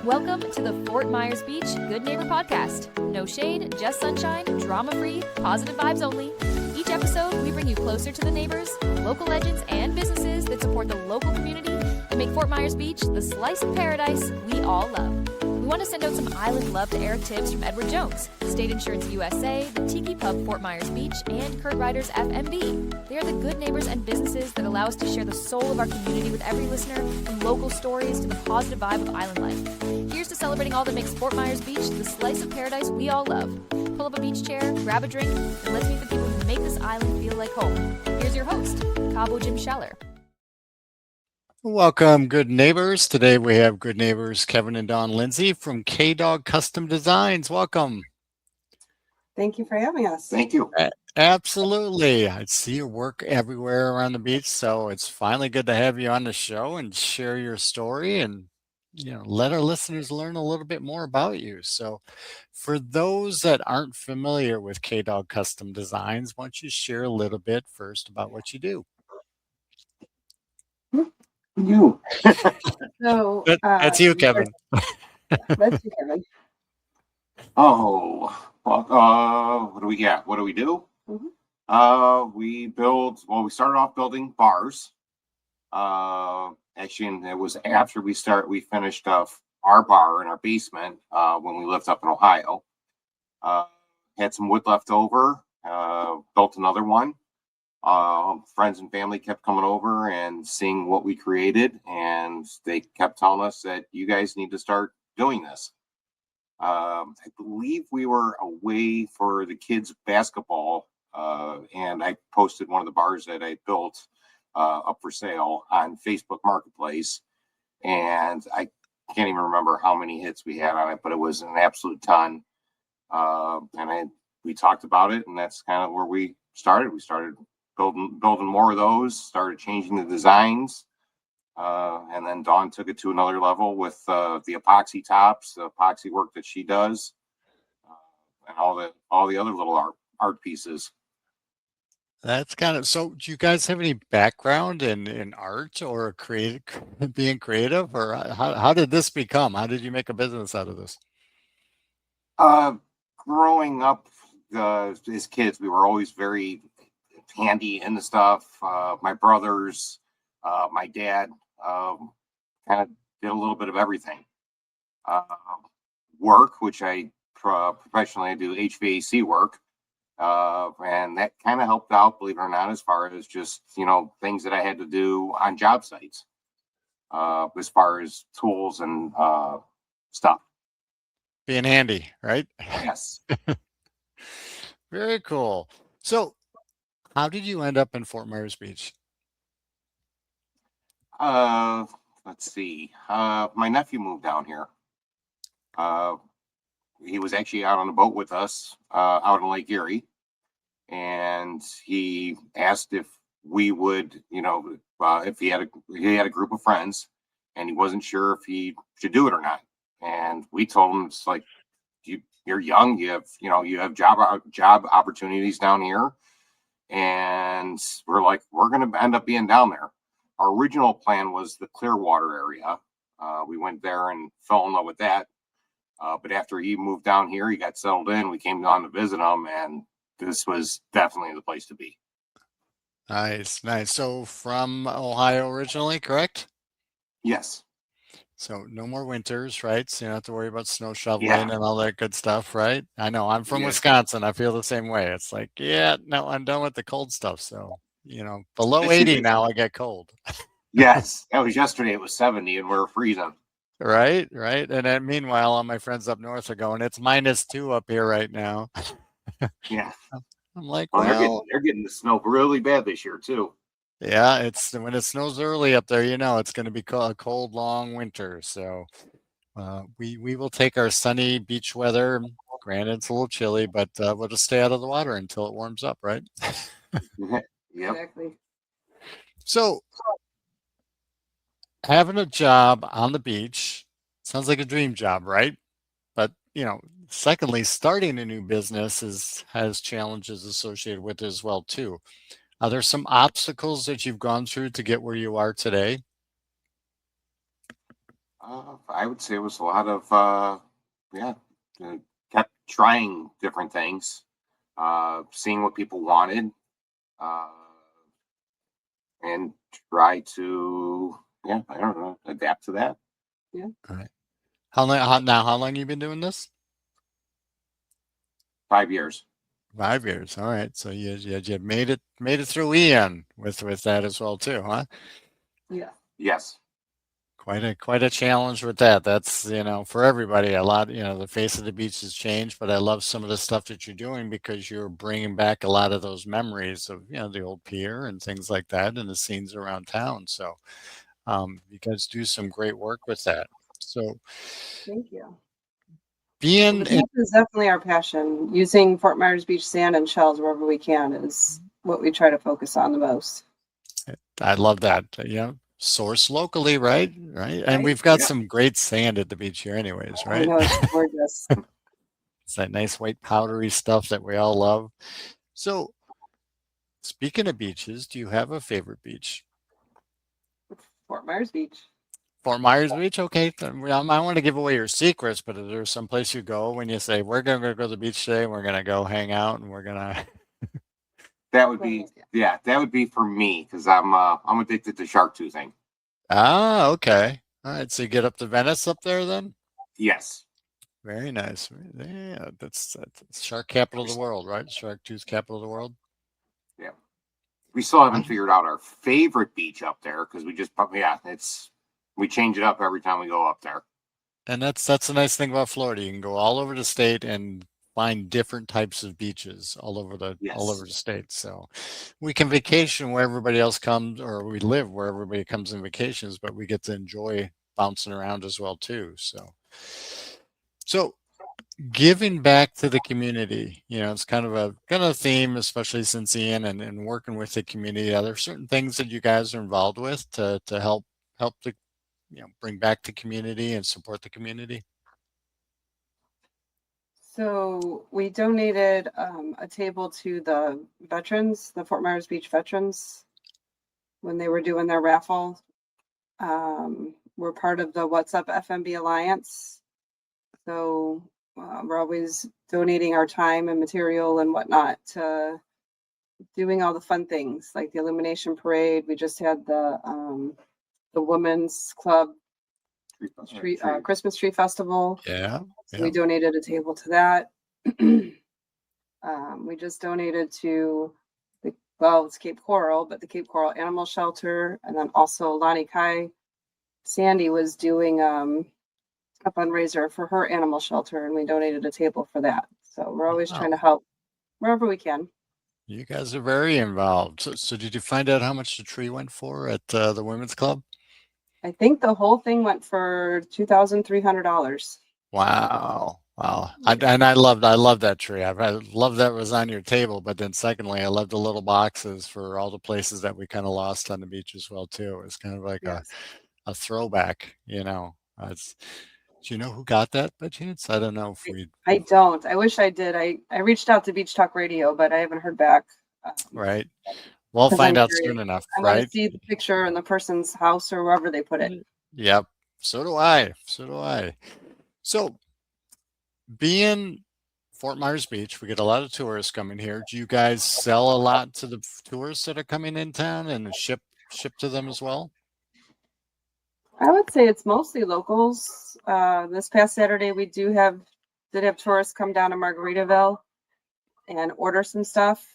Welcome to the Fort Myers Beach Good Neighbor Podcast. No shade, just sunshine, drama-free, positive vibes only. Each episode, we bring you closer to the neighbors, local legends, and businesses that support the local community and make Fort Myers Beach the slice of paradise we all love. We want to send out some island love to Eric Tibbs from Edward Jones, State Insurance USA, the Tiki Pub Fort Myers Beach, and Kurt Ryder's FMB. They are the good neighbors and businesses that allow us to share the soul of our community with every listener, from local stories to the positive vibe of island life. Here's to celebrating all that makes Fort Myers Beach the slice of paradise we all love. Pull up a beach chair, grab a drink, and let's meet the people who make this island feel like home. Here's your host, Cabo Jim Scheller. Welcome, good neighbors. Today we have good neighbors Kevin and Dawn Lindsey from K-Dog Custom Designs. Welcome. Thank you for having us. Thank you. Absolutely. I see your work everywhere around the beach, so it's finally good to have you on the show and share your story and let our listeners learn a little bit more about you. So for those that aren't familiar with K-Dog Custom Designs, why don't you share a little bit first about what you do? You. So That's you, Kevin. That's you, Kevin. Oh, well, what do we got? What do we do? Mm-hmm. We started off building bars. Actually, and it was after we finished off our bar in our basement when we lived up in Ohio. Had some wood left over, built another one. Friends and family kept coming over and seeing what we created, and they kept telling us that you guys need to start doing this. I believe we were away for the kids' basketball, and I posted one of the bars that I built up for sale on Facebook Marketplace, and I can't even remember how many hits we had on it, but it was an absolute ton. We talked about it, and that's kind of where we started. We started building more of those, started changing the designs, and then Dawn took it to another level with the epoxy tops, the epoxy work that she does, and all the other little art pieces. That's kind of, so do you guys have any background in art or being creative, or how did this become? How did you make a business out of this? Growing up as kids, we were always very handy in the stuff. My brothers, my dad, kind of did a little bit of everything. Work, which I professionally do HVAC work, and that kind of helped out, believe it or not, as far as just things that I had to do on job sites, as far as tools and stuff. Being handy, right? Yes. Very cool. So how did you end up in Fort Myers Beach? Let's see. My nephew moved down here. He was actually out on a boat with us out in Lake Erie, and he asked if we would, if he had a group of friends, and he wasn't sure if he should do it or not. And we told him, it's like, you're young, you have job opportunities down here. And we're like, we're going to end up being down there. Our original plan was the Clearwater area. We went there and fell in love with that. But after he moved down here, he got settled in. We came down to visit him, and this was definitely the place to be. Nice. So from Ohio originally, correct? Yes. So no more winters, right? So you don't have to worry about snow shoveling Yeah. and all that good stuff, right? I know, I'm from Yes. Wisconsin. I feel the same way. It's like, no, I'm done with the cold stuff. So, below 80 now, I get cold. Yes. That was yesterday. It was 70 and we're freezing. Right. And then meanwhile, all my friends up north are going, it's -2 up here right now. Yeah. I'm like, they're getting the snow really bad this year too. Yeah, it's when it snows early up there, it's going to be a cold, long winter. So we will take our sunny beach weather. Granted, it's a little chilly, but we'll just stay out of the water until it warms up, right? Yep. Exactly. So having a job on the beach sounds like a dream job, right? But, secondly, starting a new business has challenges associated with it as well, too. Are there some obstacles that you've gone through to get where you are today? I would say it was a lot of, yeah, kept trying different things, seeing what people wanted, uh, and try to, yeah, I don't know, adapt to that. All right. How long you been doing this? 5 years. 5 years. All right. So you made it through Ian with that as well too, huh? Yeah. Yes. Quite a challenge with that. That's, for everybody, a lot, the face of the beach has changed, but I love some of the stuff that you're doing because you're bringing back a lot of those memories of, the old pier and things like that and the scenes around town. So, you guys do some great work with that. So Thank you. Well, the being in, beach is definitely our passion. Using Fort Myers Beach sand and shells wherever we can is what we try to focus on the most. I love that. Source locally, right? Right. And Right? we've got Yeah. some great sand at the beach here anyways, I right? know it's gorgeous. It's that nice white powdery stuff that we all love. So speaking of beaches, do you have a favorite beach? Fort Myers Beach. Fort Myers Beach? Okay. I want to give away your secrets, but is there some place you go when you say, we're going to go to the beach today, and we're going to go hang out, and we're going to. That would be, yeah, that would be for me because I'm addicted to shark toothing. Ah, okay. All right. So you get up to Venice up there then? Yes. Very nice. Yeah, that's shark capital of the world, right? Shark tooth capital of the world. Yeah. We still haven't figured out our favorite beach up there because we change it up every time we go up there. And that's the nice thing about Florida. You can go all over the state and find different types of beaches all over the state. So we can vacation where everybody else comes, or we live where everybody comes in vacations, but we get to enjoy bouncing around as well too. So giving back to the community, it's kind of a theme, especially since Ian and working with the community. Are there certain things that you guys are involved with to help the bring back the community and support the community? So we donated a table to the veterans, the Fort Myers Beach veterans, when they were doing their raffle. We're part of the What's Up FMB Alliance. So we're always donating our time and material and whatnot to doing all the fun things like the illumination parade. We just had the women's club Christmas tree festival. Yeah. So we donated a table to that. We just donated to it's Cape Coral, but the Cape Coral Animal Shelter, and then also Lonnie Kai. Sandy was doing a fundraiser for her animal shelter, and we donated a table for that. So we're always trying to help wherever we can. You guys are very involved. So did you find out how much the tree went for at the women's club? I think the whole thing went for $2,300. Wow. I love that tree. I love that it was on your table, but then secondly, I love the little boxes for all the places that we kind of lost on the beach as well too. It's kind of like a throwback, do you know who got that by chance? I don't know if we. I don't. I wish I did. I reached out to Beach Talk Radio, but I haven't heard back. Right. We'll find out soon enough, I want right? to see the picture in the person's house or wherever they put it. Yep. So do I. So being Fort Myers Beach, we get a lot of tourists coming here. Do you guys sell a lot to the tourists that are coming in town and ship to them as well? I would say it's mostly locals. This past Saturday, we did have tourists come down to Margaritaville and order some stuff.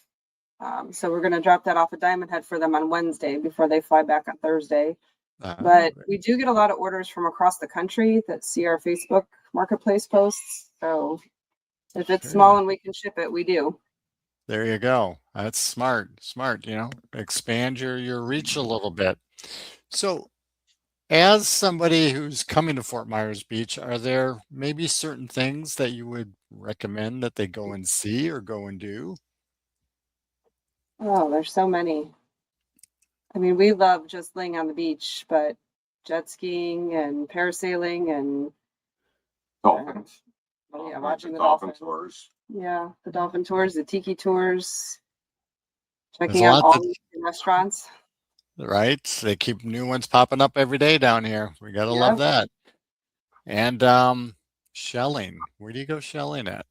So we're going to drop that off at Diamond Head for them on Wednesday before they fly back on Thursday. But we do get a lot of orders from across the country that see our Facebook marketplace posts. So if it's small and we can ship it, we do. There you go. That's smart. Expand your reach a little bit. So as somebody who's coming to Fort Myers Beach, are there maybe certain things that you would recommend that they go and see or go and do? Oh, there's so many. I mean, we love just laying on the beach, but jet skiing and parasailing and dolphins. Watching the dolphin tours. Yeah, the dolphin tours, the tiki tours, checking There's out all the restaurants. Right? They keep new ones popping up every day down here. We got to love that. And shelling. Where do you go shelling at?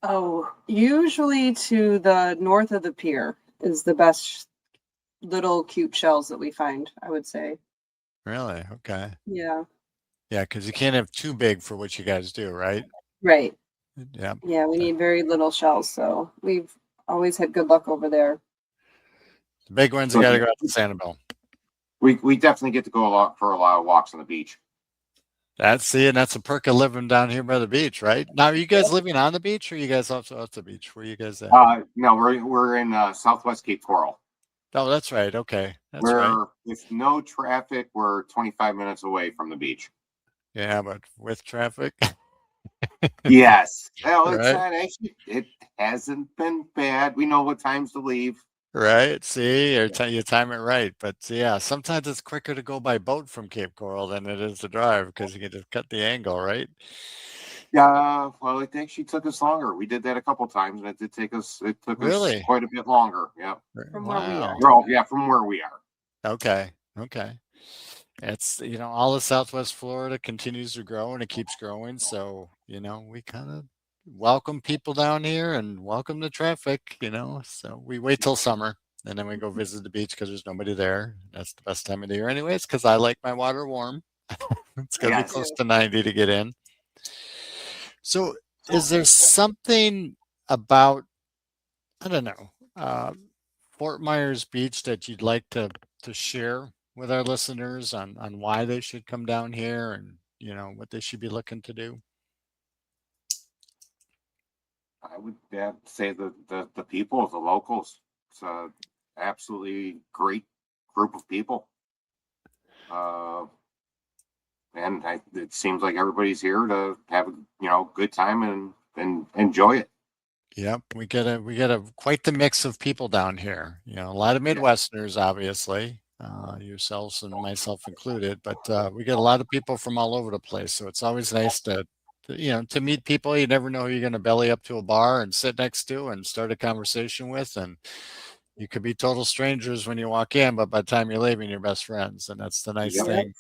Oh, usually to the north of the pier is the best little cute shells that we find, I would say. Really? Okay. Yeah, Yeah, because you can't have too big for what you guys do, right? right. Yeah. Yeah, we need very little shells, so we've always had good luck over there. The big ones, you So got to go out to Sanibel. we definitely get to go for a lot of walks on the beach. And that's a perk of living down here by the beach, right? Now, are you guys living on the beach, or are you guys also off the beach? Where are you guys at? No, we're in Southwest Cape Coral. Oh, that's right. Okay, that's right. We're with no traffic. We're 25 minutes away from the beach. Yeah, but with traffic, Yes. Well, it's right? not actually. It hasn't been bad. We know what times to leave. Right. See, you time it right. But yeah, sometimes it's quicker to go by boat from Cape Coral than it is to drive because you can just cut the angle, right? Yeah. Well, it actually took us longer. We did that a couple times, and it did take us. It took us Really? quite a bit longer. Yeah. From where we are. Well, yeah, from where we are. Okay. Okay. It's, all of Southwest Florida continues to grow and it keeps growing. So, we kind of welcome people down here and welcome the traffic, So we wait till summer and then we go visit the beach because there's nobody there. That's the best time of the year, anyways, because I like my water warm. It's going to be Yes. close to 90 to get in. So, is there something about, I don't know, Fort Myers Beach that you'd like to share with our listeners on why they should come down here and what they should be looking to do? I would say the people, the locals. It's a absolutely great group of people. And it seems like everybody's here to have a good time and enjoy it. Yep, we get a quite the mix of people down here. A lot of Midwesterners, obviously, yourselves and myself included, but we get a lot of people from all over the place. So it's always nice to meet people. You never know who you're going to belly up to a bar and sit next to and start a conversation with, and you could be total strangers when you walk in, but by the time you're leaving, you're best friends, and that's the nice Yep. thing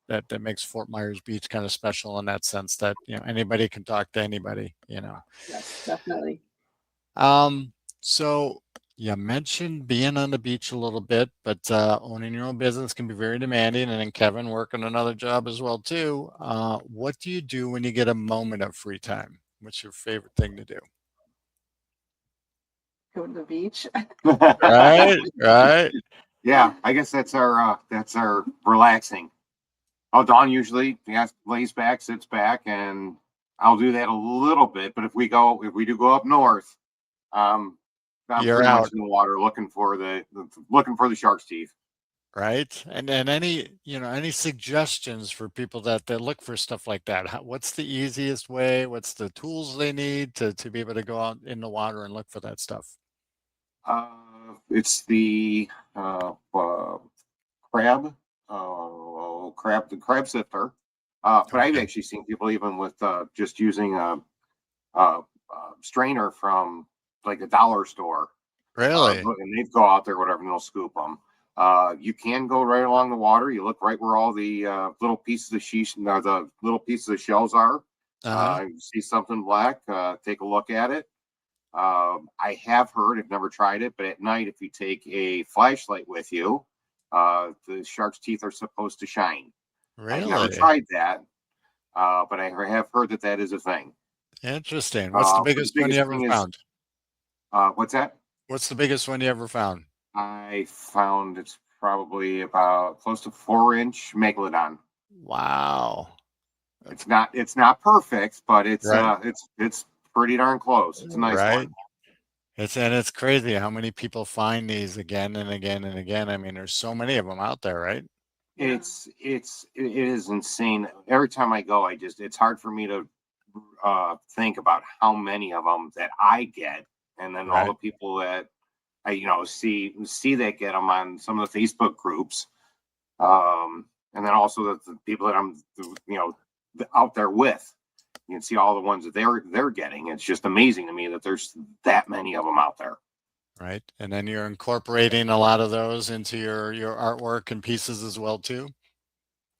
that makes Fort Myers Beach kind of special in that sense that anybody can talk to anybody. Yes, definitely. So you mentioned being on the beach a little bit, but owning your own business can be very demanding. And then Kevin working another job as well too. What do you do when you get a moment of free time? What's your favorite thing to do? Go to the beach. Right, right. Yeah, I guess that's our relaxing. Oh, Dawn usually lays back, sits back, and I'll do that a little bit. But if we do go up north, I'm You're pretty out. much in the water looking for the shark's teeth. Right. And then any suggestions for people that look for stuff like that? What's the easiest way? What's the tools they need to be able to go out in the water and look for that stuff? It's the crab, the crab sifter. But I've Okay. actually seen people even with just using a strainer from like a dollar store. Really? And they'd go out there, whatever, and they'll scoop them. You can go right along the water. You look right where all the little pieces of the little pieces of shells are. You see something black, take a look at it. I have heard, I've never tried it, but at night, if you take a flashlight with you, the shark's teeth are supposed to shine. I've never Really? tried that, but I have heard that is a thing. Interesting. What's the biggest one you ever found? What's that? What's the biggest one you ever found? I found it's probably about close to 4-inch megalodon. Wow. It's not perfect, but it's Right. it's pretty darn close. It's a nice Right. one. It's crazy how many people find these again and again and again. I mean, there's so many of them out there, right? It is insane. Every time I go, it's hard for me to think about how many of them that I get, and then all Right. the people that I see that get them on some of the Facebook groups, and then also the people that I'm out there with. You can see all the ones that they're getting. It's just amazing to me that there's that many of them out there. Right. And then you're incorporating a lot of those into your artwork and pieces as well too.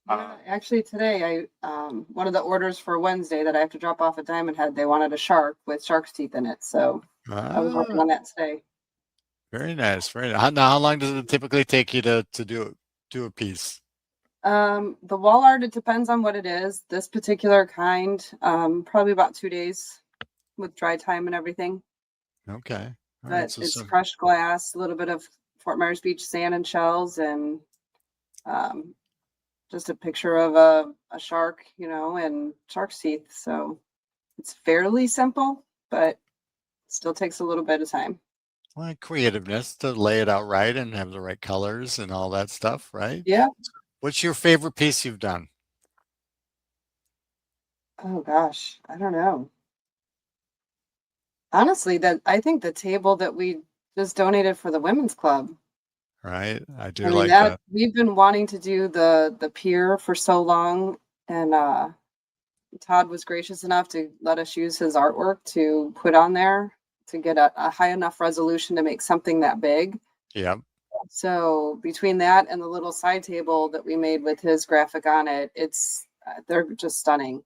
Actually, today one of the orders for Wednesday that I have to drop off at Diamond Head, they wanted a shark with shark's teeth in it. So I was working Ah, on that today. very nice. Very nice. Now, how long does it typically take you to do a piece? The wall art, it depends on what it is. This particular kind, probably about 2 days with dry time and everything. Okay. All right. But So, it's crushed glass, a little bit of Fort Myers Beach sand and shells, and just a picture of a shark, and shark's teeth. So it's fairly simple, but still takes a little bit of time. well, creativeness to lay it out right and have the right colors and all that stuff, right? Yeah. What's your favorite piece you've done? Oh gosh, I don't know. Honestly, I think the table that we just donated for the women's club. Right. I do I mean, like that that. we've been wanting to do the pier for so long, and Todd was gracious enough to let us use his artwork to put on there to get a high enough resolution to make something that big. Yeah. So between that and the little side table that we made with his graphic on it, they're just stunning.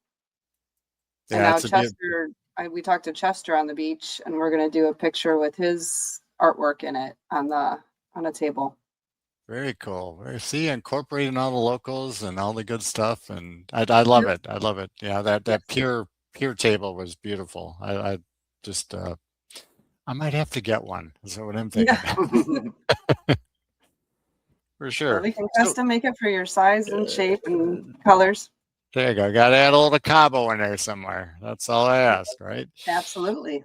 And Yeah. now It's a bit, Chester, we talked to Chester on the beach, and we're going to do a picture with his artwork in it on a table. very cool. See, incorporating all the locals and all the good stuff, and I love it. I love it. Yeah, that Yes. pier table was beautiful. I just I might have to get one. Is what I'm thinking. Yeah. For Well, sure. we can So, custom make it for your size and shape and colors. there you go. Got to add a little Cabo in there somewhere. That's all I ask, right? Absolutely.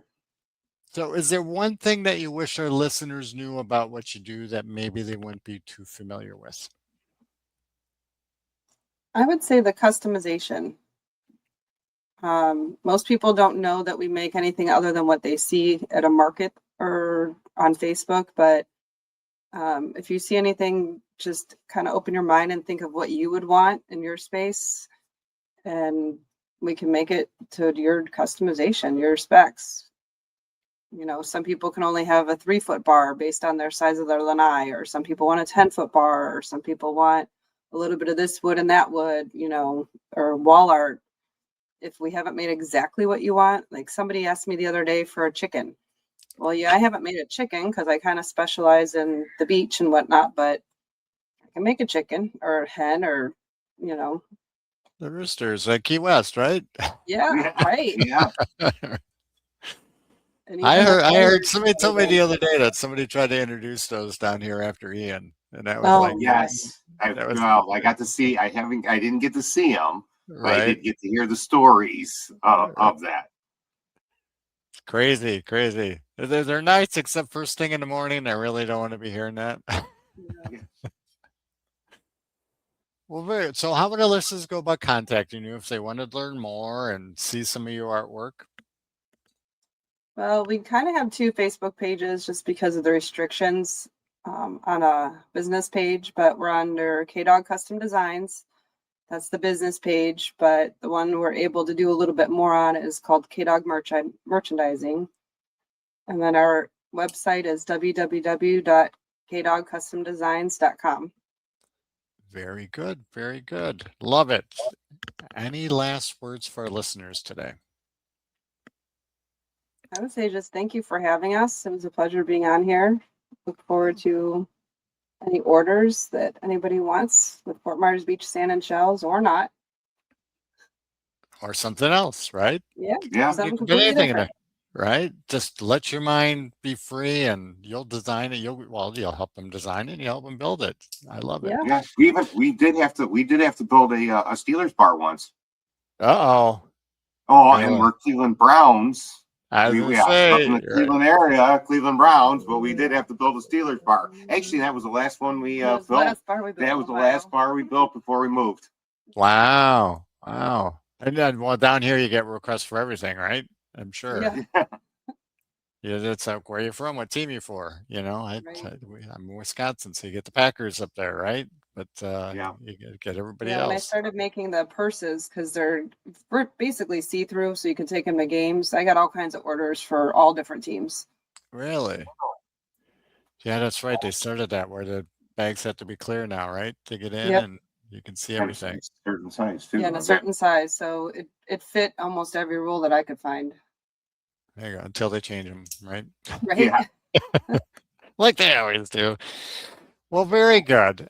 So, is there one thing that you wish our listeners knew about what you do that maybe they wouldn't be too familiar with? I would say the customization. Most people don't know that we make anything other than what they see at a market or on Facebook, but if you see anything, just kind of open your mind and think of what you would want in your space, and we can make it to your customization, your specs. Some people can only have a 3-foot bar based on their size of their lanai, or some people want a 10-foot bar, or some people want a little bit of this wood and that wood, or wall art. If we haven't made exactly what you want, like somebody asked me the other day for a chicken. Well, yeah, I haven't made a chicken because I kind of specialize in the beach and whatnot, but I can make a chicken or a hen or, The roosters, Key West, right? yeah, right. Yeah. And I even the heard players somebody told me are the good. other day that somebody tried to introduce those down here after Ian, and that was Oh, like, Yes. that was I got to see, I didn't get to see them, but I right. did get to hear the stories of that. Crazy, crazy. They're nice, except first thing in the morning. I really don't want to be hearing that. Yeah. Well, so how would our listeners go about contacting you if they wanted to learn more and see some of your artwork? Well, we kind of have 2 Facebook pages just because of the restrictions on a business page, but we're under K-Dog Custom Designs. That's the business page, but the one we're able to do a little bit more on is called K-Dog Merchandising. And then our website is www.kdogcustomdesigns.com. Very good, very good. Love it. Any last words for our listeners today? I would say just thank you for having us. It was a pleasure being on here. Look forward to any orders that anybody wants with Fort Myers Beach sand and shells or not. Or something else, right? Yeah, Yeah. something You can get completely anything in different. there, right? Just let your mind be free and you'll design it. You'll help them design it and you help them build it. I love it. Yeah. Yeah. We did have to build a Steelers bar once. Uh-oh. Oh, Really? and we're Cleveland Browns. I was We gonna up say, in the Cleveland area, Cleveland Browns, but we did have to build a Steelers bar. Actually, that was the last one we That was the built. last bar we built That in was the Ohio. last bar we built before we moved. wow. Wow. And then, well, down here you get requests for everything, right? I'm sure. Yeah. Yeah, that's like, where you from? What team you for? Right. I'm in Wisconsin, so you get the Packers up there, right? But Yeah. you get everybody Yeah, when I else. started making the purses, because they're basically see-through, so you can take them to games. I got all kinds of orders for all different teams. Really? Yeah, that's right. They started that where the bags have to be clear now, right? To get in Yep. and You can see And everything. it's a certain size too. Yeah, in a I bet. certain size. So it fit almost every rule that I could find. There you go. Until they change them, right? Right? Yeah. Like they always do. Well, very good.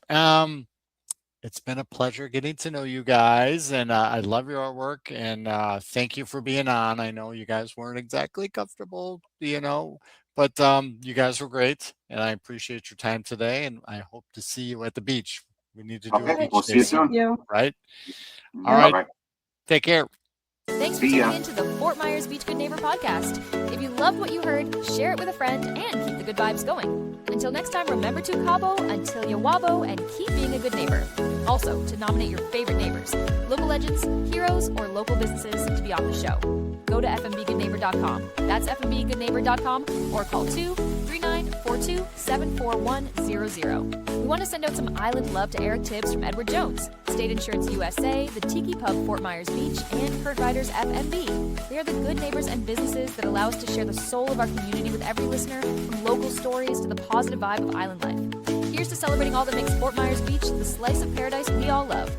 It's been a pleasure getting to know you guys, and I love your artwork. And thank you for being on. I know you guys weren't exactly comfortable, but you guys were great, and I appreciate your time today. And I hope to see you at the beach. We need to do a Okay, beach we'll day see you soon, Thank you. right? All right. Bye-bye. Take care. Thanks for See ya. tuning in to the Fort Myers Beach Good Neighbor podcast. If you loved what you heard, share it with a friend and keep the good vibes going. Until next time, remember to cabo until you wabo and keep being a good neighbor. Also, to nominate your favorite neighbors, local legends, heroes, or local businesses to be on the show. Go to FMBGN-BIZ-K-Dog. That's FMBGoodNeighbor.com or call 23942-74100. We want to send out some island love to Eric Tibbs from Edward Jones, State Insurance USA, the Tiki Pub Fort Myers Beach, and Kurt Riders FMB. They are the good neighbors and businesses that allow us to share the soul of our community with every listener, from local stories to the positive vibe of island life. Here's to celebrating all that makes Fort Myers Beach the slice of paradise we all love.